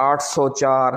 804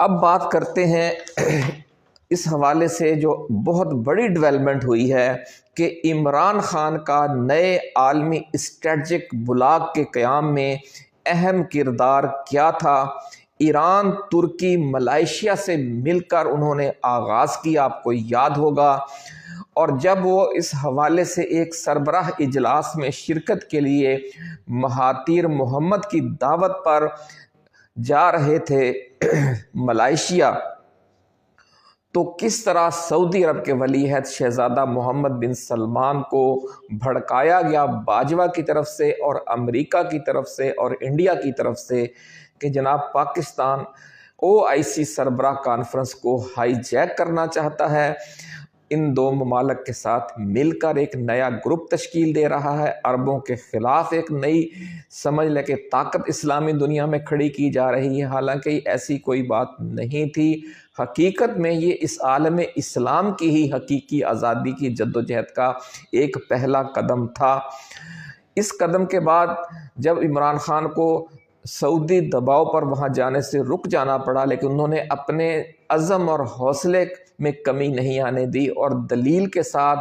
اب بات کرتے ہیں اس حوالے سے جو بہت بڑی ڈیولپمنٹ ہوئی ہے کہ عمران خان کا نئے عالمی اسٹریٹجک بلاک کے قیام میں اہم کردار کیا تھا۔ ایران، ترکی، ملائیشیا سے مل کر انہوں نے آغاز کیا، آپ کو یاد ہوگا، اور جب وہ اس حوالے سے ایک سربراہ اجلاس میں شرکت کے لیے مہاتیر محمد کی دعوت پر جا رہے تھے ملائیشیا، تو کس طرح سعودی عرب کے ولی عہد شہزادہ محمد بن سلمان کو بھڑکایا گیا باجوہ کی طرف سے اور امریکہ کی طرف سے اور انڈیا کی طرف سے کہ جناب پاکستان OIC سربراہ کانفرنس کو ہائی جیک کرنا چاہتا ہے، ان دو ممالک کے ساتھ مل کر ایک نیا گروپ تشکیل دے رہا ہے، عربوں کے خلاف ایک نئی سمجھ لے کہ طاقت اسلامی دنیا میں کھڑی کی جا رہی ہے، حالانکہ ایسی کوئی بات نہیں تھی۔ حقیقت میں یہ اس عالم اسلام کی ہی حقیقی آزادی کی جدوجہد کا ایک پہلا قدم تھا۔ اس قدم کے بعد جب عمران خان کو سعودی دباؤ پر وہاں جانے سے رک جانا پڑا، لیکن انہوں نے اپنے عزم اور حوصلے میں کمی نہیں آنے دی اور دلیل کے ساتھ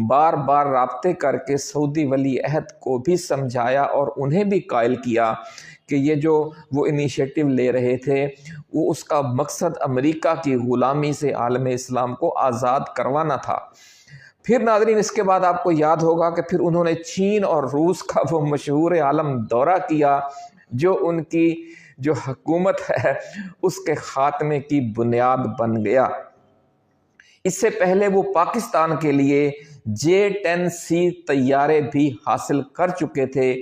بار بار رابطے کر کے سعودی ولی عہد کو بھی سمجھایا اور انہیں بھی قائل کیا کہ یہ جو وہ انیشیٹو لے رہے تھے وہ اس کا مقصد امریکہ کی غلامی سے عالم اسلام کو آزاد کروانا تھا۔ پھر ناظرین اس کے بعد آپ کو یاد ہوگا کہ پھر انہوں نے چین اور روس کا وہ مشہور عالم دورہ کیا جو ان کی جو حکومت ہے اس کے خاتمے کی بنیاد بن گیا۔ اس سے پہلے وہ پاکستان کے لیے J-10C طیارے بھی حاصل کر چکے تھے۔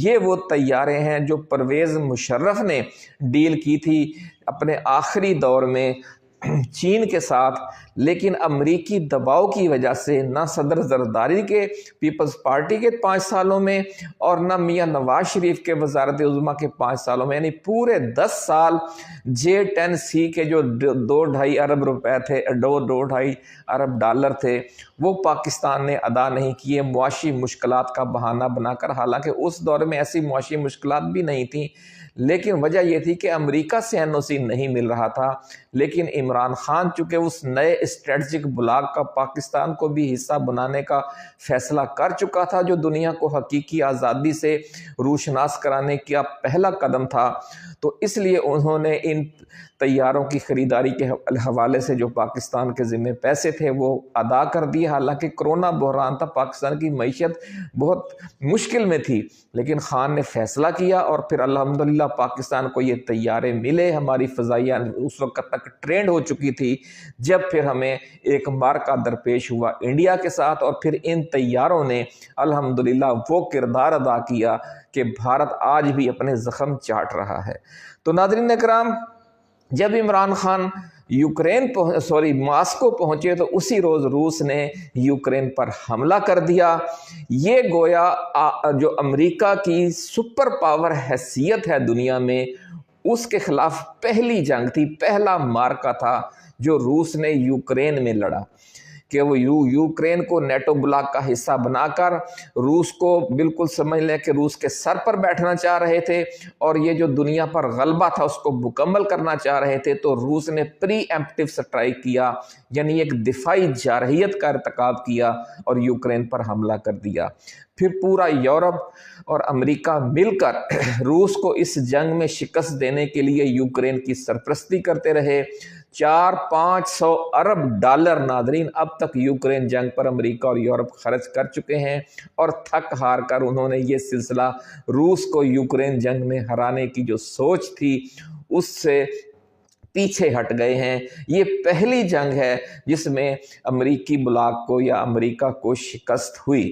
یہ وہ طیارے ہیں جو پرویز مشرف نے ڈیل کی تھی اپنے آخری دور میں چین کے ساتھ، لیکن امریکی دباؤ کی وجہ سے نہ صدر زرداری کے پیپلز پارٹی کے 5 سالوں میں اور نہ میاں نواز شریف کے وزارت عظمیٰ کے 5 سالوں میں، یعنی پورے 10 سال J-10C کے جو 2-2.5 ارب روپے تھے، 2-2.5 ارب ڈالر تھے، وہ پاکستان نے ادا نہیں کیے معاشی مشکلات کا بہانہ بنا کر۔ حالانکہ اس دور میں ایسی معاشی مشکلات بھی نہیں تھیں، لیکن وجہ یہ تھی کہ امریکہ سے NOC نہیں مل رہا تھا۔ لیکن عمران خان چونکہ اس نئے اسٹریٹجک بلاک کا پاکستان کو بھی حصہ بنانے کا فیصلہ کر چکا تھا، جو دنیا کو حقیقی آزادی سے روشناس کرانے کا پہلا قدم تھا، تو اس لیے انہوں نے ان طیاروں کی خریداری کے حوالے سے جو پاکستان کے ذمہ پیسے تھے وہ ادا کر دیے۔ حالانکہ کرونا بحران تھا، پاکستان کی معیشت بہت مشکل میں تھی، لیکن خان نے فیصلہ کیا اور پھر الحمدللہ پاکستان کو یہ طیارے ملے۔ ہماری فضائیہ اس وقت تک ٹرینڈ ہو چکی تھی، جب پھر ہمیں ایک معرکہ درپیش ہوا انڈیا کے ساتھ، اور پھر ان طیاروں نے الحمدللہ وہ کردار ادا کیا کہ بھارت آج بھی اپنے زخم چاٹ رہا ہے۔ تو ناظرین اکرام، جب عمران خان ماسکو پہنچے تو اسی روز روس نے یوکرین پر حملہ کر دیا۔ یہ گویا جو امریکہ کی سپر پاور حیثیت ہے دنیا میں، اس کے خلاف پہلی جنگ تھی، پہلا معرکہ تھا جو روس نے یوکرین میں لڑا، کہ وہ یوکرین کو نیٹو بلاک کا حصہ بنا کر روس کو بالکل سمجھ لیں کہ روس کے سر پر بیٹھنا چاہ رہے تھے، اور یہ جو دنیا پر غلبہ تھا اس کو مکمل کرنا چاہ رہے تھے۔ تو روس نے پری ایمپٹیو سٹرائک کیا، یعنی ایک دفاعی جارحیت کا ارتکاب کیا اور یوکرین پر حملہ کر دیا۔ پھر پورا یورپ اور امریکہ مل کر روس کو اس جنگ میں شکست دینے کے لیے یوکرین کی سرپرستی کرتے رہے۔ 400-500 ارب ڈالر ناظرین اب تک یوکرین جنگ پر امریکہ اور یورپ خرچ کر چکے ہیں، اور تھک ہار کر انہوں نے یہ سلسلہ روس کو یوکرین جنگ میں ہرانے کی جو سوچ تھی اس سے پیچھے ہٹ گئے ہیں۔ یہ پہلی جنگ ہے جس میں امریکی بلاک کو یا امریکہ کو شکست ہوئی۔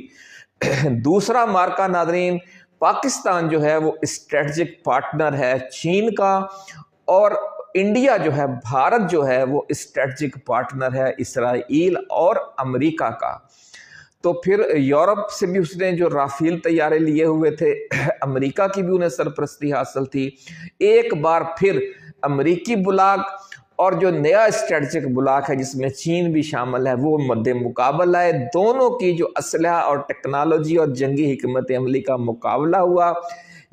دوسرا معرکہ ناظرین، پاکستان جو ہے وہ اسٹریٹجک پارٹنر ہے چین کا، اور انڈیا جو ہے، بھارت جو ہے وہ اسٹریٹجک پارٹنر ہے اسرائیل اور امریکہ کا۔ تو پھر یورپ سے بھی اس نے جو رافیل طیارے لیے ہوئے تھے، امریکہ کی بھی انہیں سرپرستی حاصل تھی۔ ایک بار پھر امریکی بلاک اور جو نیا اسٹریٹجک بلاک ہے جس میں چین بھی شامل ہے وہ مد مقابل آئے۔ دونوں کی جو اسلحہ اور ٹیکنالوجی اور جنگی حکمت عملی کا مقابلہ ہوا۔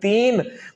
3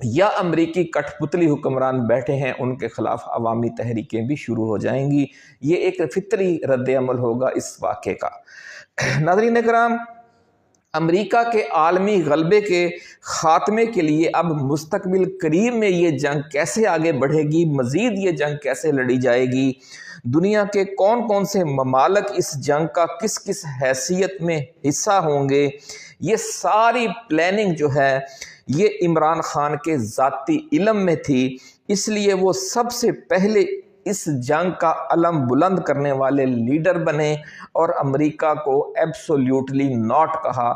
یا امریکی کٹھ پتلی حکمران بیٹھے ہیں ان کے خلاف عوامی تحریکیں بھی شروع ہو جائیں گی۔ یہ ایک فطری رد عمل ہوگا اس واقعے کا۔ ناظرین کرام، امریکہ کے عالمی غلبے کے خاتمے کے لیے اب مستقبل قریب میں یہ جنگ کیسے آگے بڑھے گی، مزید یہ جنگ کیسے لڑی جائے گی، دنیا کے کون کون سے ممالک اس جنگ کا کس کس حیثیت میں حصہ ہوں گے، یہ ساری پلاننگ جو ہے یہ عمران خان کے ذاتی علم میں تھی۔ اس لیے وہ سب سے پہلے اس جنگ کا علم بلند کرنے والے لیڈر بنے اور امریکہ کو ایبسولیوٹلی ناٹ کہا،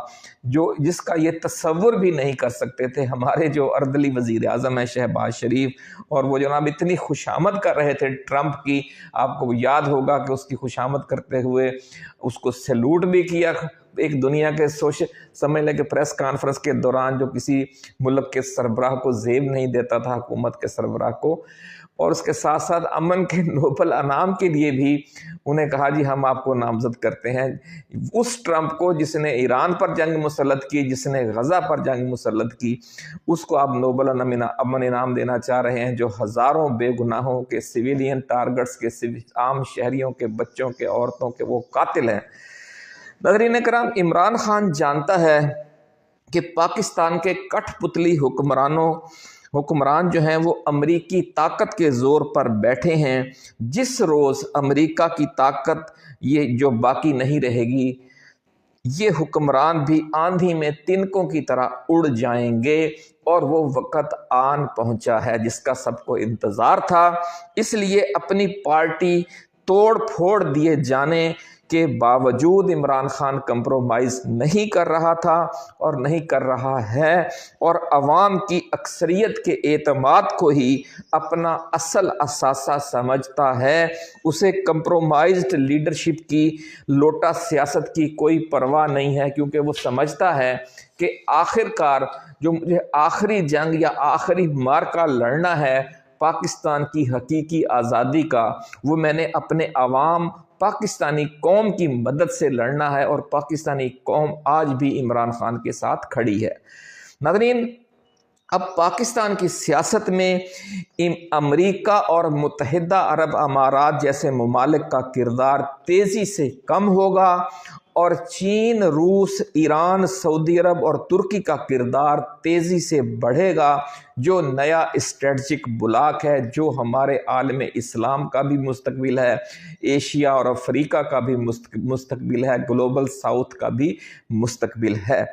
جس کا یہ تصور بھی نہیں کر سکتے تھے ہمارے جو اردلی وزیر اعظم ہیں شہباز شریف، اور وہ جناب اتنی خوشامد کر رہے تھے ٹرمپ کی۔ آپ کو یاد ہوگا کہ اس کی خوشامد کرتے ہوئے اس کو سیلوٹ بھی کیا ایک دنیا کے سمجھ لیں کہ پریس کانفرنس کے دوران، جو کسی ملک کے سربراہ کو زیب نہیں دیتا تھا، حکومت کے سربراہ کو، اور اس کے ساتھ ساتھ امن کے نوبل انعام کے لیے بھی انہیں کہا جی ہم آپ کو نامزد کرتے ہیں۔ اس ٹرمپ کو جس نے ایران پر جنگ مسلط کی، جس نے غزہ پر جنگ مسلط کی، اس کو آپ نوبل امن انعام دینا چاہ رہے ہیں، جو ہزاروں بے گناہوں کے سویلین ٹارگٹس کے، عام شہریوں کے، بچوں کے، عورتوں کے وہ قاتل ہیں۔ ناظرین کرام، عمران خان جانتا ہے کہ پاکستان کے کٹھ پتلی حکمران جو ہیں وہ امریکی طاقت کے زور پر بیٹھے ہیں۔ جس روز امریکہ کی طاقت یہ جو باقی نہیں رہے گی، یہ حکمران بھی آندھی میں تنکوں کی طرح اڑ جائیں گے، اور وہ وقت آن پہنچا ہے جس کا سب کو انتظار تھا۔ اس لیے اپنی پارٹی توڑ پھوڑ دیے جانے کے باوجود عمران خان کمپرومائز نہیں کر رہا تھا اور نہیں کر رہا ہے، اور عوام کی اکثریت کے اعتماد کو ہی اپنا اصل اثاثہ سمجھتا ہے۔ اسے کمپرومائزڈ لیڈرشپ کی، لوٹا سیاست کی کوئی پرواہ نہیں ہے، کیونکہ وہ سمجھتا ہے کہ آخر کار جو مجھے آخری جنگ یا آخری معرکہ لڑنا ہے پاکستان کی حقیقی آزادی کا، وہ میں نے اپنے عوام، پاکستانی قوم کی مدد سے لڑنا ہے، اور پاکستانی قوم آج بھی عمران خان کے ساتھ کھڑی ہے۔ ناظرین، اب پاکستان کی سیاست میں امریکہ اور متحدہ عرب امارات جیسے ممالک کا کردار تیزی سے کم ہوگا، اور چین، روس، ایران، سعودی عرب اور ترکی کا کردار تیزی سے بڑھے گا، جو نیا اسٹریٹجک بلاک ہے، جو ہمارے عالم اسلام کا بھی مستقبل ہے، ایشیا اور افریقہ کا بھی مستقبل ہے، گلوبل ساؤتھ کا بھی مستقبل ہے۔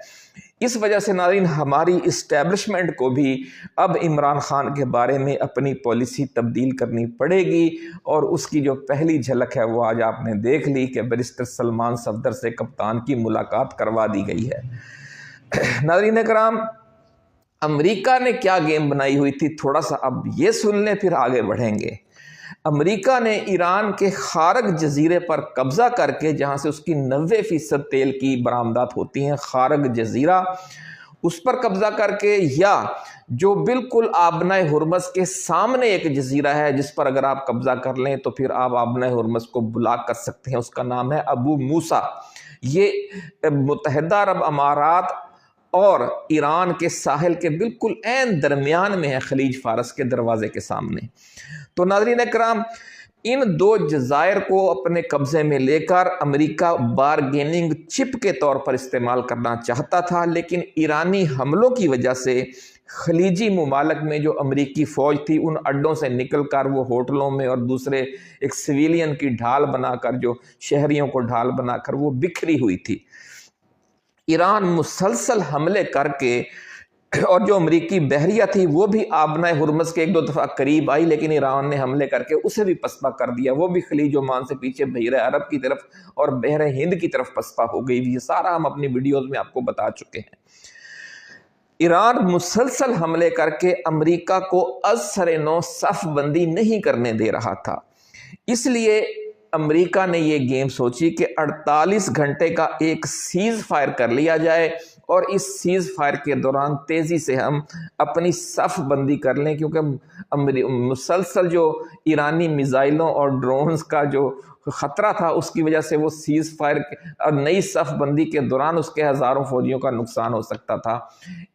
اس وجہ سے ناظرین، ہماری اسٹیبلشمنٹ کو بھی اب عمران خان کے بارے میں اپنی پالیسی تبدیل کرنی پڑے گی، اور اس کی جو پہلی جھلک ہے وہ آج آپ نے دیکھ لی کہ بیرسٹر سلمان صفدر سے کپتان کی ملاقات کروا دی گئی ہے۔ ناظرین کرام، امریکہ نے کیا گیم بنائی ہوئی تھی، تھوڑا سا اب یہ سن لیں پھر آگے بڑھیں گے۔ امریکہ نے ایران کے خارق جزیرے پر قبضہ کر کے، جہاں سے اس کی 90% تیل کی برآمدات ہوتی ہیں، خارق جزیرہ، اس پر قبضہ کر کے، یا جو بالکل آبنائے ہرمز کے سامنے ایک جزیرہ ہے جس پر اگر آپ قبضہ کر لیں تو پھر آپ آبنائے ہرمز کو بلاک کر سکتے ہیں، اس کا نام ہے ابو موسیٰ۔ یہ متحدہ عرب امارات اور ایران کے ساحل کے بالکل عین درمیان میں ہے، خلیج فارس کے دروازے کے سامنے۔ تو ناظرین اکرام، ان دو جزائر کو اپنے قبضے میں لے کر امریکہ بارگیننگ چپ کے طور پر استعمال کرنا چاہتا تھا، لیکن ایرانی حملوں کی وجہ سے خلیجی ممالک میں جو امریکی فوج تھی ان اڈوں سے نکل کر وہ ہوٹلوں میں اور دوسرے ایک سویلین کی ڈھال بنا کر، جو شہریوں کو ڈھال بنا کر وہ بکھری ہوئی تھی۔ ایران مسلسل حملے کر کے، اور جو امریکی بحریہ تھی وہ بھی آبنائے ہرمز کے 1-2 دفعہ قریب آئی، لیکن ایران نے حملے کر کے اسے بھی پسپا کر دیا، وہ بھی خلیج عمان سے پیچھے بحیرہ عرب کی طرف اور بحر ہند کی طرف پسپا ہو گئی۔ یہ سارا ہم اپنی ویڈیوز میں آپ کو بتا چکے ہیں۔ ایران مسلسل حملے کر کے امریکہ کو از سر نو صف بندی نہیں کرنے دے رہا تھا، اس لیے امریکہ نے یہ گیم سوچی کہ 48 گھنٹے کا ایک سیز فائر کر لیا جائے، اور اس سیز فائر کے دوران تیزی سے ہم اپنی صف بندی کر لیں، کیونکہ مسلسل جو ایرانی میزائلوں اور ڈرونز کا جو خطرہ تھا اس کی وجہ سے وہ سیز فائر اور نئی صف بندی کے دوران اس کے ہزاروں فوجیوں کا نقصان ہو سکتا تھا۔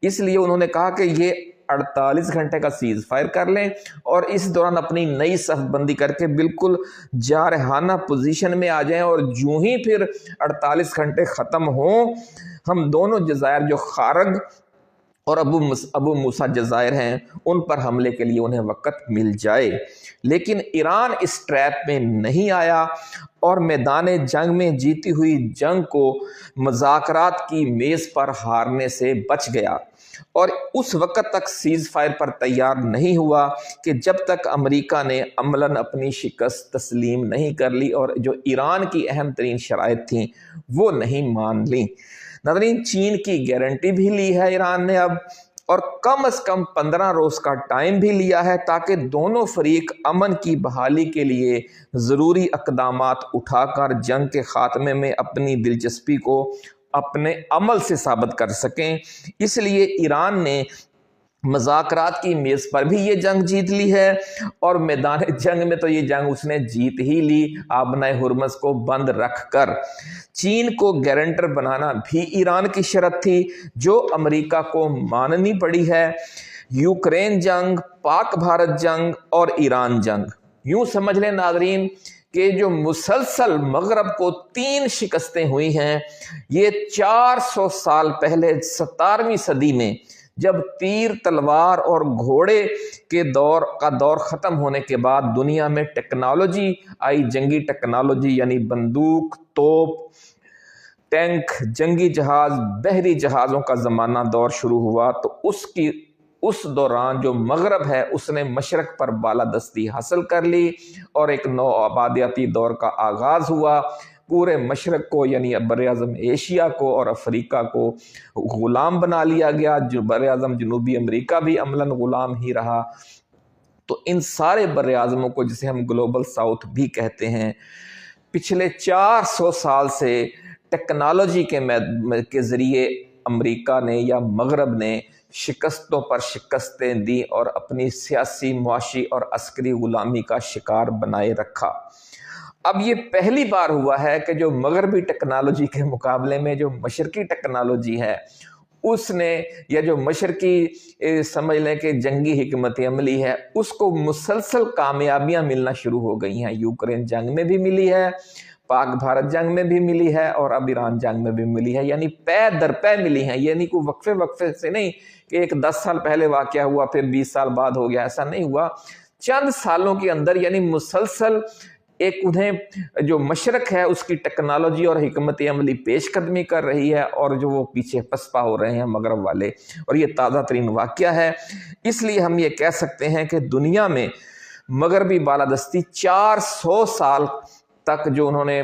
اس لیے انہوں نے کہا کہ یہ 48 گھنٹے کا سیز فائر کر لیں اور اس دوران اپنی نئی صف بندی کر کے بالکل جارحانہ پوزیشن میں آ جائیں، اور جو ہی پھر 48 گھنٹے ختم ہوں ہم دونوں جزائر جو خارگ اور ابو موسیٰ جزائر ہیں ان پر حملے کے لیے انہیں وقت مل جائے۔ لیکن ایران اس ٹریپ میں نہیں آیا اور میدان جنگ میں جیتی ہوئی جنگ کو مذاکرات کی میز پر ہارنے سے بچ گیا، اور اس وقت تک سیز فائر پر تیار نہیں ہوا کہ جب تک امریکہ نے عملاً اپنی شکست تسلیم نہیں کر لی اور جو ایران کی اہم ترین شرائط تھیں وہ نہیں مان لیں۔ ناظرین، چین کی گارنٹی بھی لی ہے ایران نے اب، اور کم از کم 15 روز کا ٹائم بھی لیا ہے تاکہ دونوں فریق امن کی بحالی کے لیے ضروری اقدامات اٹھا کر جنگ کے خاتمے میں اپنی دلچسپی کو اپنے عمل سے ثابت کر سکیں۔ اس لیے ایران نے مذاکرات کی میز پر بھی یہ جنگ جیت لی ہے، اور میدان جنگ میں تو یہ جنگ اس نے جیت ہی لی آبنۂ ہرمز کو بند رکھ کر۔ چین کو گارنٹر بنانا بھی ایران کی شرط تھی جو امریکہ کو ماننی پڑی ہے۔ یوکرین جنگ، پاک بھارت جنگ اور ایران جنگ، یوں سمجھ لیں ناظرین کہ جو مسلسل مغرب کو 3 شکستیں ہوئی ہیں، یہ 400 سال پہلے 17ویں صدی میں جب تیر، تلوار اور گھوڑے کے دور ختم ہونے کے بعد دنیا میں ٹیکنالوجی آئی، جنگی ٹیکنالوجی یعنی بندوق، توپ، ٹینک، جنگی جہاز، بحری جہازوں کا زمانہ دور شروع ہوا، تو اس دوران جو مغرب ہے اس نے مشرق پر بالادستی حاصل کر لی اور ایک نو آبادیاتی دور کا آغاز ہوا۔ پورے مشرق کو یعنی براعظم ایشیا کو اور افریقہ کو غلام بنا لیا گیا، جو براعظم جنوبی امریکہ بھی عملاً غلام ہی رہا۔ تو ان سارے براعظموں کو جسے ہم گلوبل ساؤتھ بھی کہتے ہیں، پچھلے 400 سال سے ٹیکنالوجی کے ذریعے امریکہ نے یا مغرب نے شکستوں پر شکستیں دی اور اپنی سیاسی، معاشی اور عسکری غلامی کا شکار بنائے رکھا۔ اب یہ پہلی بار ہوا ہے کہ جو مغربی ٹیکنالوجی کے مقابلے میں جو مشرقی ٹیکنالوجی ہے اس نے، یا جو مشرقی سمجھ لیں کہ جنگی حکمت عملی ہے، اس کو مسلسل کامیابیاں ملنا شروع ہو گئی ہیں۔ یوکرین جنگ میں بھی ملی ہے، پاک بھارت جنگ میں بھی ملی ہے، اور اب ایران جنگ میں بھی ملی ہے، یعنی پے در پے ملی ہیں۔ یعنی کوئی وقفے سے نہیں کہ ایک 10 سال پہلے واقعہ ہوا پھر 20 سال بعد ہو گیا، ایسا نہیں ہوا۔ چند سالوں کے اندر یعنی مسلسل ایک انہیں جو مشرق ہے اس کی ٹیکنالوجی اور حکمت عملی پیش قدمی کر رہی ہے، اور جو وہ پیچھے پسپا ہو رہے ہیں مغرب والے، اور یہ تازہ ترین واقعہ ہے۔ اس لیے ہم یہ کہہ سکتے ہیں کہ دنیا میں مغربی بالادستی 400 سال تک جو انہوں نے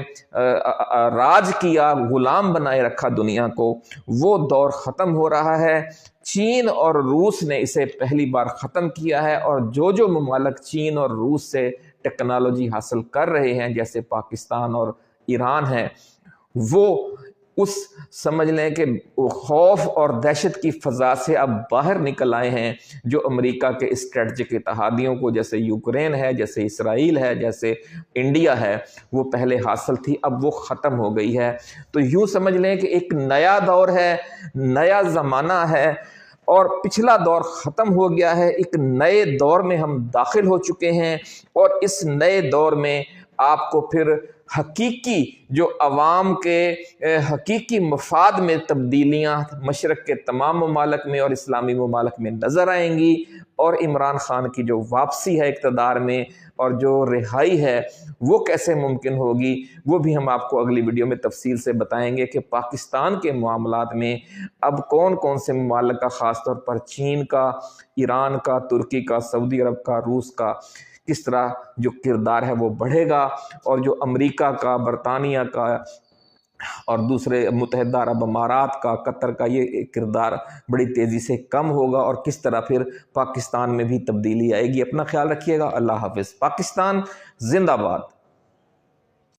راج کیا، غلام بنائے رکھا دنیا کو، وہ دور ختم ہو رہا ہے۔ چین اور روس نے اسے پہلی بار ختم کیا ہے، اور جو ممالک چین اور روس سے ٹیکنالوجی حاصل کر رہے ہیں جیسے پاکستان اور ایران ہیں، وہ اس سمجھ لیں کہ خوف اور دہشت کی فضا سے اب باہر نکل آئے ہیں، جو امریکہ کے اسٹریٹجک اتحادیوں کو جیسے یوکرین ہے، جیسے اسرائیل ہے، جیسے انڈیا ہے، وہ پہلے حاصل تھی، اب وہ ختم ہو گئی ہے۔ تو یوں سمجھ لیں کہ ایک نیا دور ہے، نیا زمانہ ہے، اور پچھلا دور ختم ہو گیا ہے، ایک نئے دور میں ہم داخل ہو چکے ہیں، اور اس نئے دور میں آپ کو پھر حقیقی جو عوام کے حقیقی مفاد میں تبدیلیاں مشرق کے تمام ممالک میں اور اسلامی ممالک میں نظر آئیں گی، اور عمران خان کی جو واپسی ہے اقتدار میں اور جو رہائی ہے وہ کیسے ممکن ہوگی، وہ بھی ہم آپ کو اگلی ویڈیو میں تفصیل سے بتائیں گے کہ پاکستان کے معاملات میں اب کون کون سے ممالک کا، خاص طور پر چین کا، ایران کا، ترکی کا، سعودی عرب کا، روس کا، کس طرح جو کردار ہے وہ بڑھے گا، اور جو امریکہ کا، برطانیہ کا اور دوسرے متحدہ عرب امارات کا، قطر کا، یہ کردار بڑی تیزی سے کم ہوگا، اور کس طرح پھر پاکستان میں بھی تبدیلی آئے گی۔ اپنا خیال رکھیے گا۔ اللہ حافظ۔ پاکستان زندہ باد۔